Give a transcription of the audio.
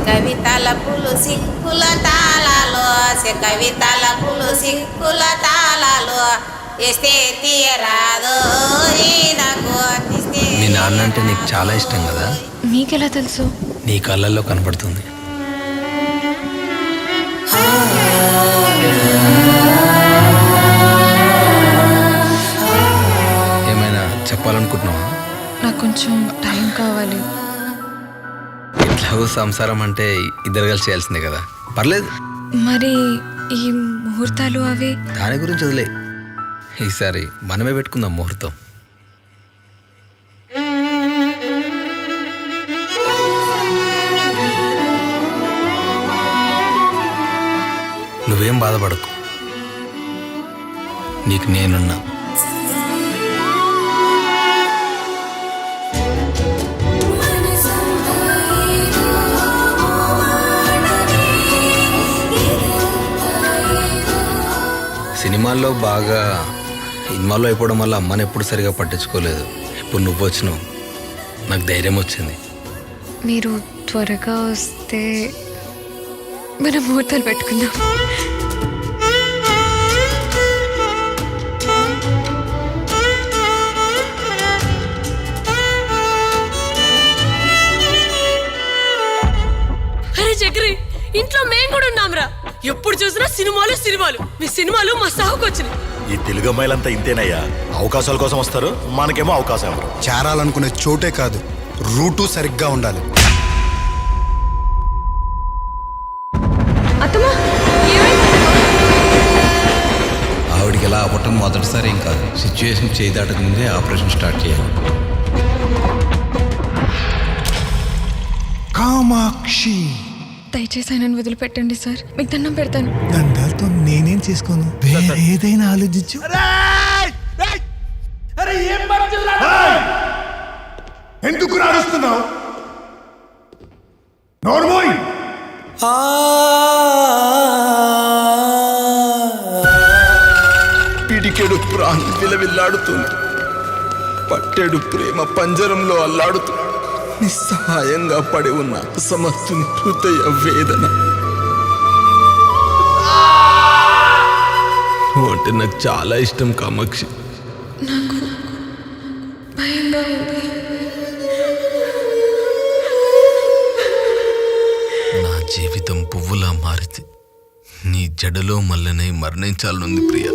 కవితల పులు సిక్కుల తాళాలు కవితల పులు సిక్కుల తాళాలు ఎస్తే తీయరాదు నాకు మీ నాన్న అంటే నీకు చాలా ఇష్టం కదా? మీకెలా తెలుసు? నీ కళ్ళల్లో కనపడుతుంది. ఏమైనా చెప్పాలనుకుంటున్నావా? నాకు కొంచెం టైం కావాలి. ఇట్లాగో సంసారం అంటే ఇద్దరు కలిసి చేయాల్సిందే కదా, పర్లేదు. మరి ఈ ముహూర్తాలు అవి? దాని గురించి వదిలే, ఈసారి మనమే పెట్టుకుందాం ముహూర్తం. నువ్వేం బాధపడకు, నీకు నేనున్నా. సినిమాల్లో బాగా ఇన్వాల్వ్ అయిపోవడం వల్ల అమ్మని ఎప్పుడు సరిగా పట్టించుకోలేదు. ఇప్పుడు నువ్వు వచ్చినావు, నాకు ధైర్యం వచ్చింది. మీరు త్వరగా వస్తే మనం ముహూర్తాలు పెట్టుకుందాం. అరే చక్రి, ఇంట్లో మేము కూడా ఉన్నాంరా. ఎప్పుడు చూసినా సినిమాలు సినిమాలు. మీ సినిమాలు మా సాగుకు వచ్చినాయి. ఈ తెలుగు అమ్మాయిలంతా ఇంతేనయ్యా, అవకాశాల కోసం వస్తారు, మనకేమో అవకాశం ఎవరు. చేరాలనుకునే చోటే కాదు, రూటు సరిగ్గా ఉండాలి. అత్తమ్మా, ఆవిడికి ఎలా అవ్వటం మొదటిసారి ఏం కాదు. సిచ్యువేషన్ చేయి దాటక ముందే ఆపరేషన్ స్టార్ట్ చేయాలి. కామాక్షి, దయచేసి ఆయనను వదిలిపెట్టండి సార్, మీకు దండం పెడతాను. దండాలతో నేనేం చేసుకోను, ఏదైనా ఆలోచించు. ఎందుకు రాడుస్తున్నావు? నోర్మోయ్, పిడికెడు ప్రాణం విలవిల్లాడుతుంది, పట్టెడు ప్రేమ పంజరంలో అల్లాడుతుంది, నిస్సహాయంగా పడి ఉన్న సమస్తుని హృదయ వేదన. అంటే నాకు చాలా ఇష్టం కామాక్షి. నాకు భయంగా ఉంది. నా జీవితం పువ్వులా మారితే నీ జడలో మల్లనై మరణించాలనుంది ప్రియా.